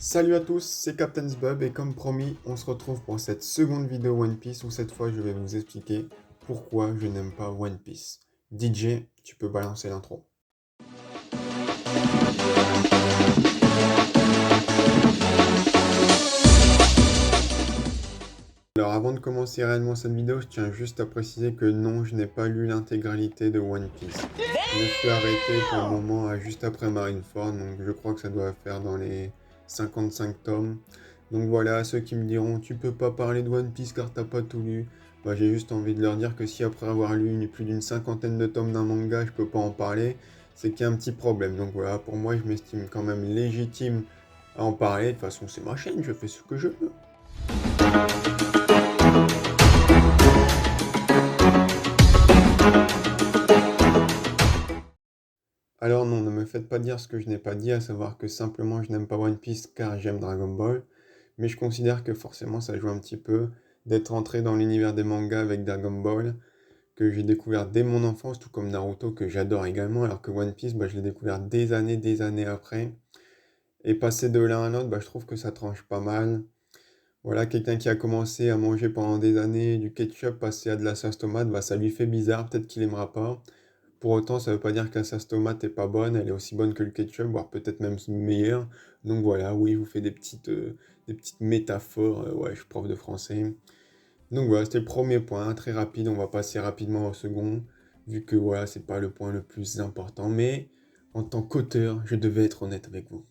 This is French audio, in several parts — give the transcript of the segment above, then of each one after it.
Salut à tous, c'est Captain Bub et comme promis, on se retrouve pour cette seconde vidéo One Piece où cette fois je vais vous expliquer pourquoi je n'aime pas One Piece. DJ, tu peux balancer l'intro. Alors avant de commencer réellement cette vidéo, je tiens juste à préciser que non, je n'ai pas lu l'intégralité de One Piece. Je me suis arrêté pour le moment à juste après Marineford, donc je crois que ça doit faire dans les 55 tomes. Donc voilà, ceux qui me diront tu peux pas parler de One Piece car t'as pas tout lu, bah, j'ai juste envie de leur dire que si après avoir lu plus d'une cinquantaine de tomes d'un manga, je peux pas en parler, c'est qu'il y a un petit problème. Donc voilà, pour moi je m'estime quand même légitime à en parler. De toute façon c'est ma chaîne, je fais ce que je veux. Alors non, ne me faites pas dire ce que je n'ai pas dit, à savoir que simplement je n'aime pas One Piece car j'aime Dragon Ball, mais je considère que forcément ça joue un petit peu d'être entré dans l'univers des mangas avec Dragon Ball, que j'ai découvert dès mon enfance, tout comme Naruto que j'adore également, alors que One Piece, bah, je l'ai découvert des années après, et passer de l'un à l'autre, bah, je trouve que ça tranche pas mal. Voilà, quelqu'un qui a commencé à manger pendant des années du ketchup, passer à de la sauce tomate, bah, ça lui fait bizarre, peut-être qu'il aimera pas. Pour autant, ça veut pas dire que la sauce tomate est pas bonne, elle est aussi bonne que le ketchup, voire peut-être même meilleure. Donc voilà, oui, je vous fais des petites métaphores. Ouais, je suis prof de français. Donc voilà, c'était le premier point, très rapide. On va passer rapidement au second, vu que voilà, c'est pas le point le plus important. Mais en tant qu'auteur, je devais être honnête avec vous.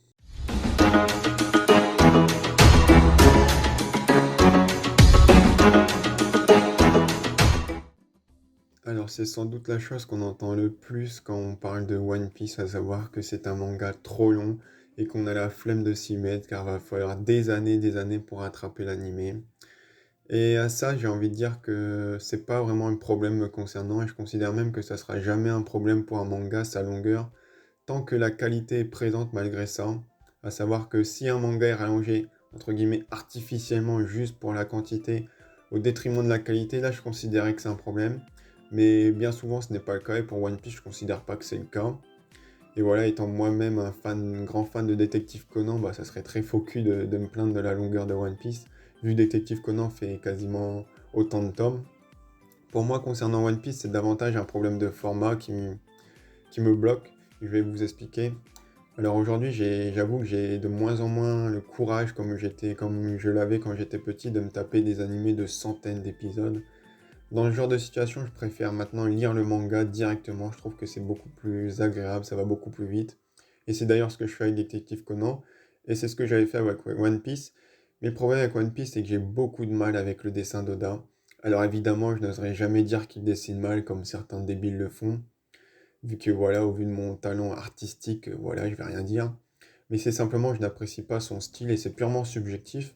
Alors, c'est sans doute la chose qu'on entend le plus quand on parle de One Piece, à savoir que c'est un manga trop long et qu'on a la flemme de s'y mettre car va falloir des années pour attraper l'animé. Et à ça, j'ai envie de dire que c'est pas vraiment un problème me concernant et je considère même que ça sera jamais un problème pour un manga, sa longueur, tant que la qualité est présente malgré ça. À savoir que si un manga est rallongé, entre guillemets, artificiellement juste pour la quantité, au détriment de la qualité, là je considérais que c'est un problème. Mais bien souvent ce n'est pas le cas et pour One Piece je considère pas que c'est le cas. Et voilà, étant moi-même un grand fan de Détective Conan, bah, ça serait très faux cul de me plaindre de la longueur de One Piece, vu que Détective Conan fait quasiment autant de tomes. Pour moi, concernant One Piece, c'est davantage un problème de format qui me bloque. Je vais vous expliquer. Alors aujourd'hui, j'avoue que j'ai de moins en moins le courage, comme je l'avais quand j'étais petit, de me taper des animés de centaines d'épisodes. Dans ce genre de situation, je préfère maintenant lire le manga directement. Je trouve que c'est beaucoup plus agréable, ça va beaucoup plus vite. Et c'est d'ailleurs ce que je fais avec Détective Conan. Et c'est ce que j'avais fait avec One Piece. Mais le problème avec One Piece, c'est que j'ai beaucoup de mal avec le dessin d'Oda. Alors évidemment, je n'oserais jamais dire qu'il dessine mal comme certains débiles le font. Vu que voilà, au vu de mon talent artistique, voilà, je vais rien dire. Mais c'est simplement, je n'apprécie pas son style et c'est purement subjectif.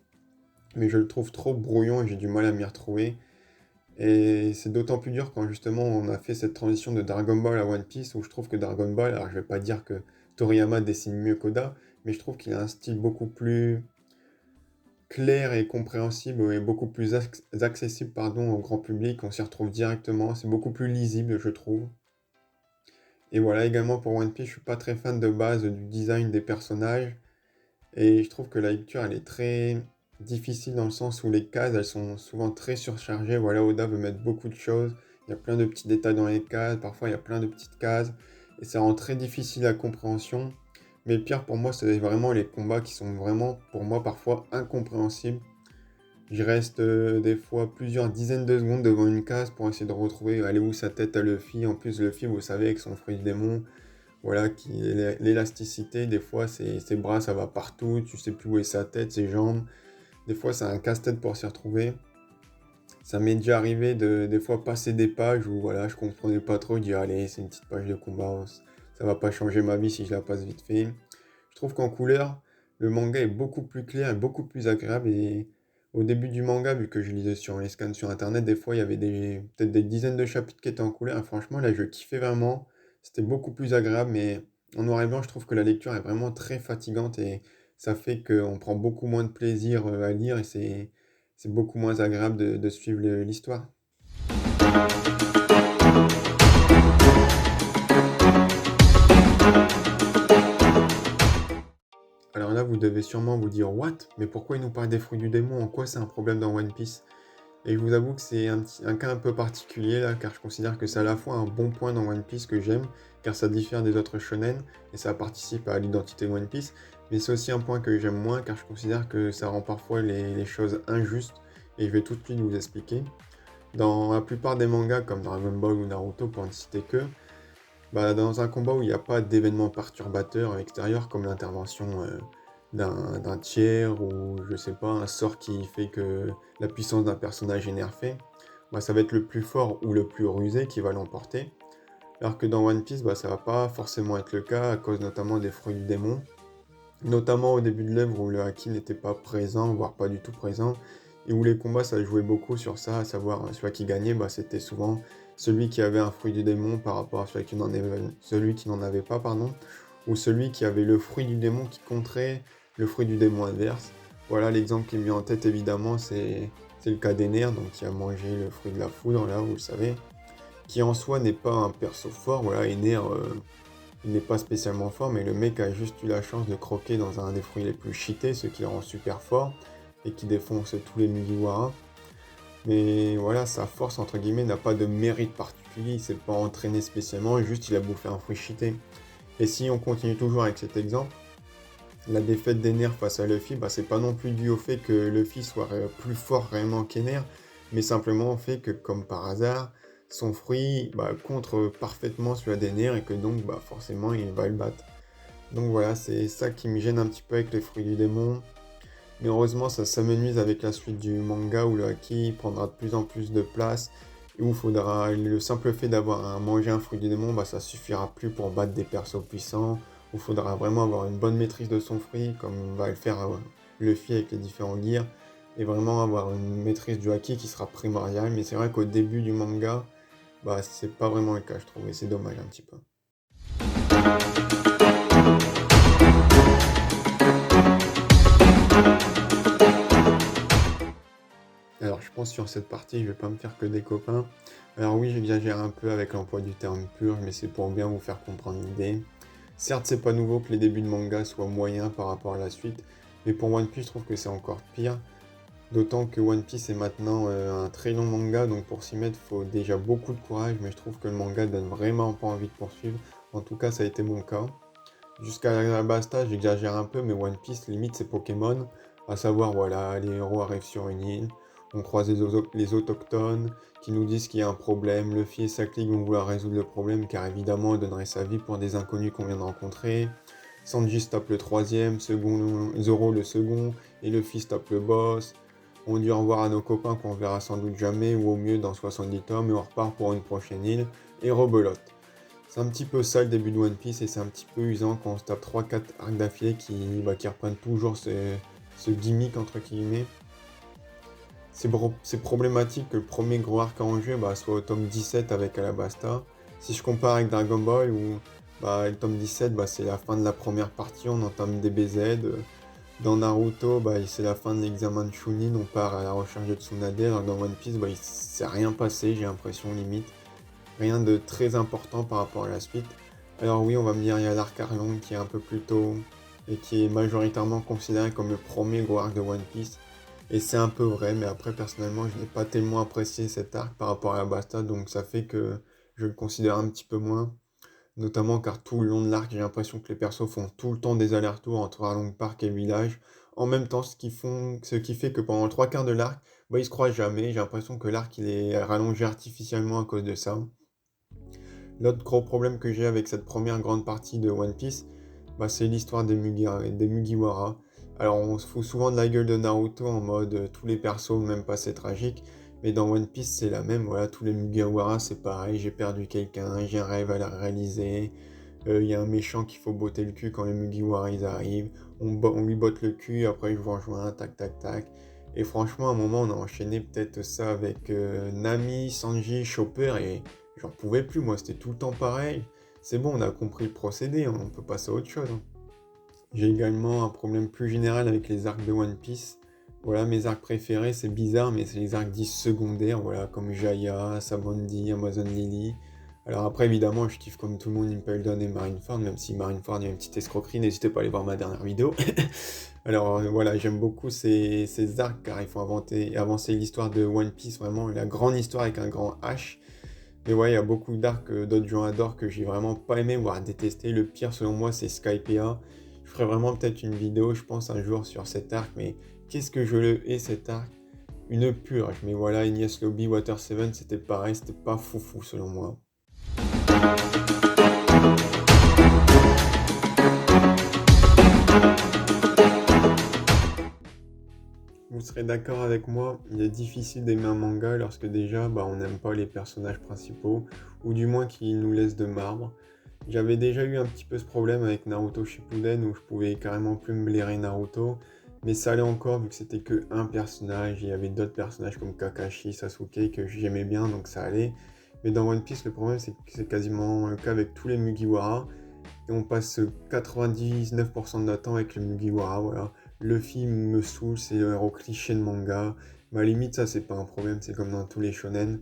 Mais je le trouve trop brouillon et j'ai du mal à m'y retrouver. Et c'est d'autant plus dur quand justement on a fait cette transition de Dragon Ball à One Piece où je trouve que Dragon Ball, alors je vais pas dire que Toriyama dessine mieux qu'Oda, mais je trouve qu'il a un style beaucoup plus clair et compréhensible et beaucoup plus accessible pardon, au grand public. On s'y retrouve directement, c'est beaucoup plus lisible je trouve. Et voilà, également pour One Piece, je suis pas très fan de base du design des personnages. Et je trouve que la lecture, elle est très difficile dans le sens où les cases, elles sont souvent très surchargées. Voilà, Oda veut mettre beaucoup de choses. Il y a plein de petits détails dans les cases. Parfois, il y a plein de petites cases. Et ça rend très difficile la compréhension. Mais le pire pour moi, c'est vraiment les combats qui sont vraiment, pour moi, parfois incompréhensibles. Je reste des fois plusieurs dizaines de secondes devant une case pour essayer de retrouver elle est où sa tête à Luffy. En plus, Luffy, vous savez, avec son fruit du démon, voilà, l'élasticité, des fois, ses bras, ça va partout, tu sais plus où est sa tête, ses jambes. Des fois, c'est un casse-tête pour s'y retrouver. Ça m'est déjà arrivé de, des fois, passer des pages où, voilà, je comprenais pas trop, je dis, allez, c'est une petite page de combat, ça va pas changer ma vie si je la passe vite fait. Je trouve qu'en couleur, le manga est beaucoup plus clair et beaucoup plus agréable. Et au début du manga, vu que je lisais sur les scans sur internet, des fois il y avait peut-être des dizaines de chapitres qui étaient en couleur. Et franchement, là, je kiffais vraiment. C'était beaucoup plus agréable. Mais en noir et blanc, je trouve que la lecture est vraiment très fatigante et ça fait qu'on prend beaucoup moins de plaisir à lire et c'est beaucoup moins agréable de suivre l'histoire. Alors là, là, vous devez sûrement vous dire: «What? Mais pourquoi il nous parle des fruits du démon? En quoi c'est un problème dans One Piece?» Et je vous avoue que c'est un cas un peu particulier là, car je considère que c'est à la fois un bon point dans One Piece que j'aime, car ça diffère des autres shonen, et ça participe à l'identité de One Piece, mais c'est aussi un point que j'aime moins, car je considère que ça rend parfois les choses injustes, et je vais tout de suite vous expliquer. Dans la plupart des mangas comme Dragon Ball ou Naruto, pour ne citer que, bah, dans un combat où il n'y a pas d'événements perturbateurs extérieurs comme l'intervention d'un tiers ou je sais pas, un sort qui fait que la puissance d'un personnage est nerfée, bah, ça va être le plus fort ou le plus rusé qui va l'emporter. Alors que dans One Piece, bah, ça va pas forcément être le cas à cause notamment des fruits du démon, notamment au début de l'œuvre où le haki n'était pas présent, voire pas du tout présent, et où les combats ça jouait beaucoup sur ça, à savoir celui qui gagnait, bah, c'était souvent celui qui avait un fruit du démon par rapport à celui qui n'en avait pas, pardon, ou celui qui avait le fruit du démon qui contrait le fruit du démon adverse. Voilà, l'exemple qui me vient en tête évidemment, c'est le cas d'Ener, donc qui a mangé le fruit de la foudre, là, vous le savez, qui en soi n'est pas un perso fort, voilà, Ener, il n'est pas spécialement fort, mais le mec a juste eu la chance de croquer dans un des fruits les plus cheatés, ce qui le rend super fort, et qui défonce tous les Mugiwara. Mais voilà, sa force, entre guillemets, n'a pas de mérite particulier, il s'est pas entraîné spécialement, juste il a bouffé un fruit cheaté. Et si on continue toujours avec cet exemple, la défaite d'Ener face à Luffy, bah, c'est pas non plus dû au fait que Luffy soit plus fort réellement qu'Ener, mais simplement au fait que, comme par hasard, son fruit bah, contre parfaitement celui d'Ener et que donc bah, forcément il va le battre. Donc voilà, c'est ça qui me gêne un petit peu avec les fruits du démon. Mais heureusement, ça s'amenuise avec la suite du manga où le haki prendra de plus en plus de place et où le simple fait d'avoir mangé un fruit du démon, bah, ça suffira plus pour battre des persos puissants. Où il faudra vraiment avoir une bonne maîtrise de son fruit, comme va le faire Luffy avec les différents gears, et vraiment avoir une maîtrise du haki qui sera primordiale. Mais c'est vrai qu'au début du manga, bah, c'est pas vraiment le cas, je trouve, et c'est dommage un petit peu. Alors, je pense sur cette partie, je vais pas me faire que des copains. Alors oui, j'exagère un peu avec l'emploi du terme purge, mais c'est pour bien vous faire comprendre l'idée. Certes, c'est pas nouveau que les débuts de manga soient moyens par rapport à la suite, mais pour One Piece, je trouve que c'est encore pire. D'autant que One Piece est maintenant un très long manga, donc pour s'y mettre, il faut déjà beaucoup de courage, mais je trouve que le manga donne vraiment pas envie de poursuivre. En tout cas, ça a été mon cas. Jusqu'à la basta, j'exagère un peu, mais One Piece, limite, c'est Pokémon. À savoir, voilà, les héros arrivent sur une île, on croise les autochtones qui nous disent qu'il y a un problème. Luffy et sa clique vont vouloir résoudre le problème, car évidemment, on donnerait sa vie pour des inconnus qu'on vient de rencontrer. Sanji stoppe le troisième, Zoro le second, et Luffy stoppe le boss. On dit au revoir à nos copains qu'on verra sans doute jamais, ou au mieux dans 70 tomes, et on repart pour une prochaine île, et rebelote. C'est un petit peu ça le début de One Piece, et c'est un petit peu usant quand on se tape 3-4 arcs d'affilée qui reprennent toujours ce gimmick entre guillemets. C'est problématique que le premier gros arc en jeu soit au tome 17 avec Alabasta. Si je compare avec Dragon Ball, où le tome 17 c'est la fin de la première partie, on entame DBZ. Dans Naruto, c'est la fin de l'examen de Chunin, on part à la recherche de Tsunade. Alors dans One Piece, il s'est rien passé, j'ai l'impression limite. Rien de très important par rapport à la suite. Alors oui, on va me dire, il y a l'arc Arlong qui est un peu plus tôt et qui est majoritairement considéré comme le premier gros arc de One Piece. Et c'est un peu vrai, mais après personnellement, je n'ai pas tellement apprécié cet arc par rapport à la Basta, donc ça fait que je le considère un petit peu moins. Notamment car tout le long de l'arc, j'ai l'impression que les persos font tout le temps des allers-retours entre Arlong Park et le village. En même temps, ce qui fait que pendant le trois quarts de l'arc, ils se croisent jamais. J'ai l'impression que l'arc il est rallongé artificiellement à cause de ça. L'autre gros problème que j'ai avec cette première grande partie de One Piece, c'est l'histoire des Mugiwara. Alors on se fout souvent de la gueule de Naruto en mode tous les persos, même pas c'est tragique, mais dans One Piece c'est la même, voilà, tous les Mugiwara c'est pareil, j'ai perdu quelqu'un, j'ai un rêve à la réaliser, il y a un méchant qu'il faut botter le cul quand les Mugiwara ils arrivent, on lui botte le cul, après je vous rejoins, tac tac tac. Et franchement, à un moment, on a enchaîné peut-être ça avec Nami, Sanji, Chopper, et j'en pouvais plus, moi, c'était tout le temps pareil. C'est bon, on a compris le procédé, on peut passer à autre chose. J'ai également un problème plus général avec les arcs de One Piece. Voilà, mes arcs préférés, c'est bizarre, mais c'est les arcs dits secondaires, voilà, comme Jaya, Sabaody, Amazon Lily. Alors après, évidemment, je kiffe comme tout le monde Impel Down et Marineford, même si Marineford, il y a une petite escroquerie, n'hésitez pas à aller voir ma dernière vidéo. Alors voilà, j'aime beaucoup ces arcs car il faut avancer l'histoire de One Piece, vraiment la grande histoire avec un grand H. Mais ouais, il y a beaucoup d'arcs que d'autres gens adorent que j'ai vraiment pas aimé, voire détesté. Le pire selon moi, c'est Skypiea. Je ferai vraiment peut-être une vidéo, je pense, un jour sur cet arc, mais qu'est-ce que je le hais cet arc? Une purge. Mais voilà, Enies Lobby, Water 7, c'était pareil, c'était pas foufou selon moi. Vous serez d'accord avec moi, il est difficile d'aimer un manga lorsque déjà on n'aime pas les personnages principaux, ou du moins qu'ils nous laissent de marbre. J'avais déjà eu un petit peu ce problème avec Naruto Shippuden où je pouvais carrément plus me blairer Naruto, mais ça allait encore vu que c'était que un personnage, il y avait d'autres personnages comme Kakashi, Sasuke que j'aimais bien donc ça allait. Mais dans One Piece le problème c'est que c'est quasiment le cas avec tous les Mugiwara, et on passe 99% de notre temps avec le Mugiwara, voilà. Luffy me saoule, c'est le héros cliché de manga. Ma limite, ça, c'est pas un problème, c'est comme dans tous les shonen.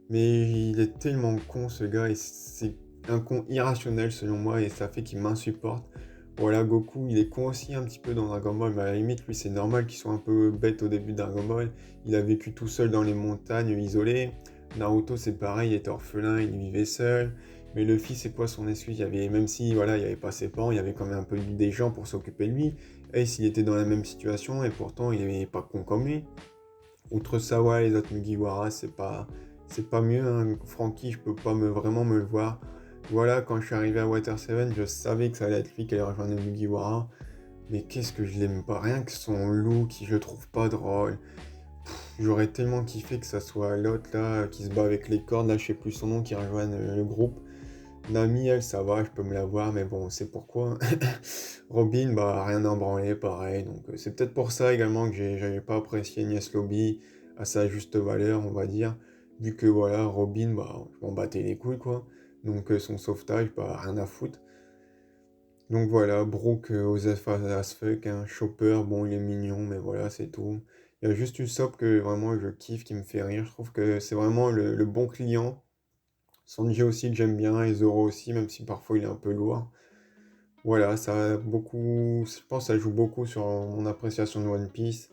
Mais il est tellement con, ce gars, et c'est un con irrationnel, selon moi, et ça fait qu'il m'insupporte. Voilà, Goku, il est con aussi un petit peu dans Dragon Ball, mais à la limite, lui, c'est normal qu'il soit un peu bête au début de Dragon Ball. Il a vécu tout seul dans les montagnes, isolé. Naruto, c'est pareil, il était orphelin, il vivait seul. Mais Luffy, c'est quoi son excuse? Il y avait, même si voilà, il n'y avait pas ses parents, il y avait quand même un peu des gens pour s'occuper de lui. Ace, il était dans la même situation et pourtant il n'est pas con comme lui. Outre Sawa et les autres Mugiwara, c'est pas mieux. Hein. Franky, je peux pas vraiment me le voir. Voilà, quand je suis arrivé à Water 7, je savais que ça allait être lui qui allait rejoindre les Mugiwara. Mais qu'est-ce que je l'aime pas, rien que son look, je le trouve pas drôle. J'aurais tellement kiffé que ça soit l'autre là qui se bat avec les cordes, là je sais plus son nom, qui rejoigne le groupe. Nami, elle, ça va, je peux me la voir, mais bon, c'est pourquoi. Robin, rien à en branler, pareil. Donc, c'est peut-être pour ça également que j'avais pas apprécié Nies Lobby à sa juste valeur, on va dire. Vu que, voilà, Robin, je m'en battais les couilles, quoi. Donc, son sauvetage, rien à foutre. Donc, voilà, Brooke, Osef as fuck, hein. Chopper, bon, il est mignon, mais voilà, c'est tout. Il y a juste Usopp que vraiment je kiffe, qui me fait rire. Je trouve que c'est vraiment le bon client. Sanji aussi que j'aime bien, et Zoro aussi, même si parfois il est un peu lourd. Voilà, ça a beaucoup, je pense que ça joue beaucoup sur mon appréciation de One Piece.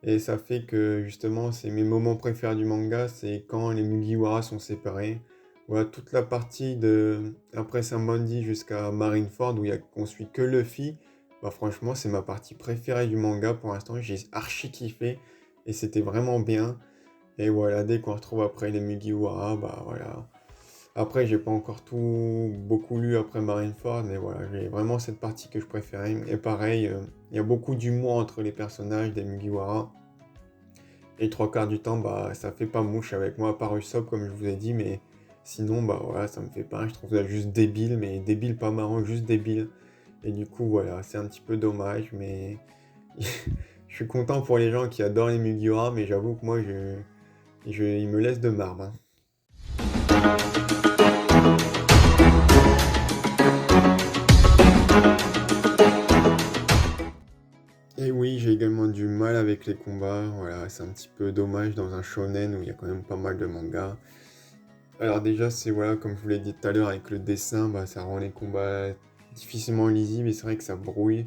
Et ça fait que justement, c'est mes moments préférés du manga, c'est quand les Mugiwara sont séparés. Voilà, toute la partie de après Saint-Mondi jusqu'à Marineford où on suit que Luffy. Franchement, c'est ma partie préférée du manga pour l'instant. J'ai archi kiffé et c'était vraiment bien. Et voilà, dès qu'on retrouve après les Mugiwara, voilà. Après, j'ai pas encore tout beaucoup lu après Marineford, mais voilà, j'ai vraiment cette partie que je préférais. Et pareil, il y a beaucoup d'humour entre les personnages des Mugiwara. Et trois quarts du temps, ça fait pas mouche avec moi, à part Usopp, comme je vous ai dit, mais sinon, voilà, ça me fait pas. Je trouve ça juste débile, mais débile pas marrant, juste débile. Et du coup, voilà, c'est un petit peu dommage, mais je suis content pour les gens qui adorent les Mugiwara, mais j'avoue que moi, il me laisse de marbre. Hein. Et oui, j'ai également du mal avec les combats. Voilà, c'est un petit peu dommage dans un shonen où il y a quand même pas mal de mangas. Alors déjà, c'est voilà, comme je vous l'ai dit tout à l'heure avec le dessin, ça rend les combats difficilement lisibles et c'est vrai que ça brouille.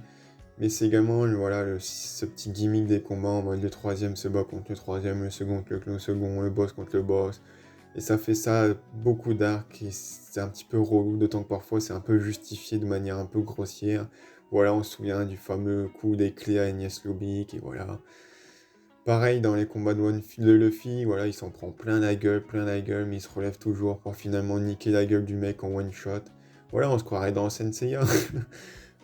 Mais c'est également voilà, ce petit gimmick des combats en mode le troisième se bat contre le troisième, le second contre le second, le boss contre le boss. Et ça fait ça beaucoup d'arcs et c'est un petit peu relou, d'autant que parfois c'est un peu justifié de manière un peu grossière. Voilà, on se souvient du fameux coup des clés à Enies Lobby, et voilà. Pareil dans les combats de Luffy, voilà, il s'en prend plein la gueule, mais il se relève toujours pour finalement niquer la gueule du mec en one shot. Voilà, on se croirait dans Senseiya.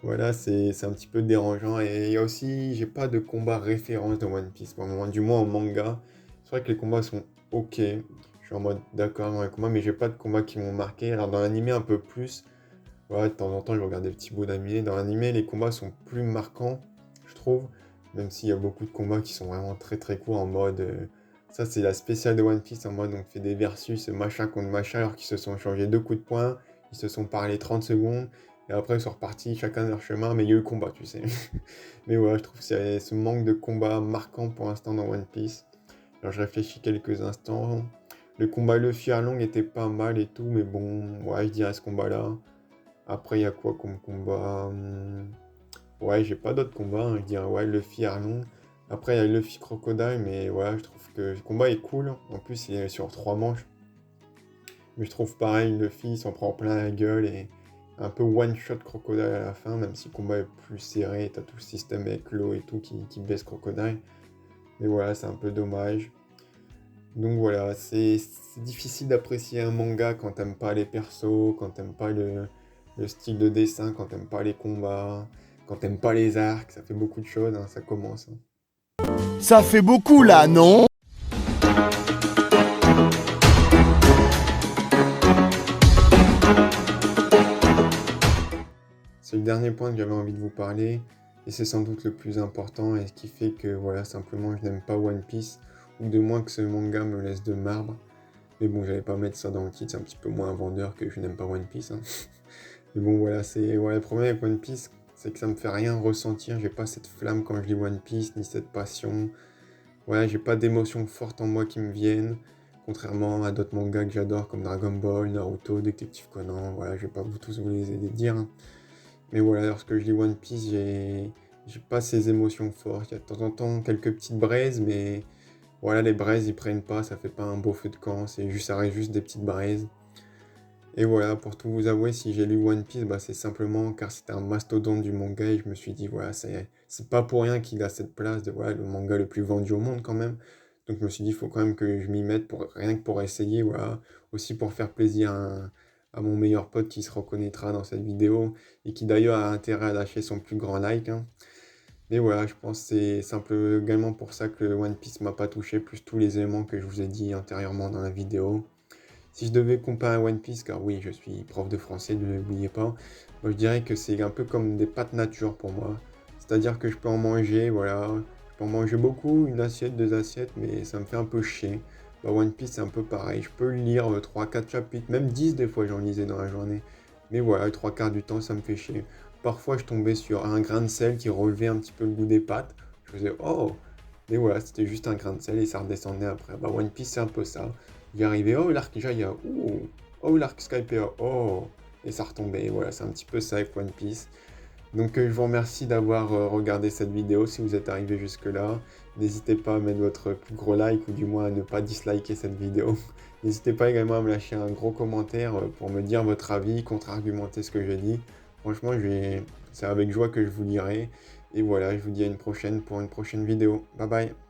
Voilà, c'est un petit peu dérangeant. Et il y a aussi, j'ai pas de combat référence de One Piece pour le moment, du moins en manga. C'est vrai que les combats sont ok. Je suis en mode d'accord dans les combats, mais j'ai pas de combats qui m'ont marqué. Alors dans l'animé un peu plus, voilà, de temps en temps je regarde des petits bouts d'animé. Dans l'animé, les combats sont plus marquants, je trouve. Même s'il y a beaucoup de combats qui sont vraiment très très courts en mode. Ça c'est la spéciale de One Piece en mode on fait des versus machin contre machin alors qu'ils se sont échangés deux coups de poing, ils se sont parlé 30 secondes. Et après, ils sont repartis chacun leur chemin, mais il y a eu le combat, tu sais. Mais voilà, je trouve qu'il y a ce manque de combat marquant pour l'instant dans One Piece. Alors, je réfléchis quelques instants. Le combat Luffy Arlong était pas mal et tout, mais bon, ouais, je dirais ce combat-là. Après, il y a quoi comme combat? Ouais, j'ai pas d'autres combats, hein. Je dirais, ouais, Luffy Arlong. Après, il y a Luffy Crocodile, mais ouais, je trouve que le combat est cool. En plus, il est sur 3 manches. Mais je trouve pareil, Luffy il s'en prend plein la gueule et un peu one-shot Crocodile à la fin, même si le combat est plus serré, t'as tout le système avec l'eau et tout qui baisse Crocodile. Mais voilà, c'est un peu dommage. Donc voilà, c'est difficile d'apprécier un manga quand t'aimes pas les persos, quand t'aimes pas le style de dessin, quand t'aimes pas les combats, quand t'aimes pas les arcs, ça fait beaucoup de choses, hein, ça commence, hein. Ça fait beaucoup là, non? C'est le dernier point que j'avais envie de vous parler, et c'est sans doute le plus important, et ce qui fait que voilà, simplement je n'aime pas One Piece, ou de moins que ce manga me laisse de marbre. Mais bon, j'allais pas mettre ça dans le titre, c'est un petit peu moins vendeur que je n'aime pas One Piece, hein. Mais bon, voilà, le problème avec One Piece, c'est que ça me fait rien ressentir, j'ai pas cette flamme quand je lis One Piece, ni cette passion. Voilà, j'ai pas d'émotions fortes en moi qui me viennent, contrairement à d'autres mangas que j'adore comme Dragon Ball, Naruto, Détective Conan, voilà, je vais pas vous tous vous les dire, hein. Mais voilà, lorsque je lis One Piece, j'ai pas ces émotions fortes. Il y a de temps en temps quelques petites braises, mais voilà, les braises, ils prennent pas, ça fait pas un beau feu de camp, ça reste juste des petites braises. Et voilà, pour tout vous avouer, si j'ai lu One Piece, bah, c'est simplement car c'était un mastodonte du manga et je me suis dit, voilà, c'est pas pour rien qu'il a cette place de voilà, le manga le plus vendu au monde quand même. Donc je me suis dit, il faut quand même que je m'y mette pour rien que pour essayer, voilà. Aussi pour faire plaisir à mon meilleur pote qui se reconnaîtra dans cette vidéo et qui d'ailleurs a intérêt à lâcher son plus grand like, hein. Mais voilà, je pense que c'est simple également pour ça que One Piece m'a pas touché, plus tous les éléments que je vous ai dit antérieurement dans la vidéo. Si je devais comparer One Piece, car oui, je suis prof de français, ne l'oubliez pas, moi je dirais que c'est un peu comme des pâtes nature pour moi. C'est-à-dire que je peux en manger, voilà, je peux en manger beaucoup, une assiette, 2 assiettes, mais ça me fait un peu chier. Bah, One Piece, c'est un peu pareil. Je peux lire 3-4 chapitres, même 10 des fois j'en lisais dans la journée. Mais voilà, 3 quarts du temps, ça me fait chier. Parfois, je tombais sur un grain de sel qui relevait un petit peu le goût des pâtes. Je faisais, oh! Mais voilà, c'était juste un grain de sel et ça redescendait après. Bah, One Piece, c'est un peu ça. J'y arrivais, oh l'arc Jaya, oh l'arc Skypiea, oh, et ça retombait, voilà, c'est un petit peu ça avec One Piece. Donc je vous remercie d'avoir regardé cette vidéo, si vous êtes arrivé jusque là, n'hésitez pas à mettre votre plus gros like, ou du moins à ne pas disliker cette vidéo. N'hésitez pas également à me lâcher un gros commentaire pour me dire votre avis, contre-argumenter ce que j'ai dit. Franchement, c'est avec joie que je vous lirai, et voilà, je vous dis à une prochaine pour une prochaine vidéo. Bye bye.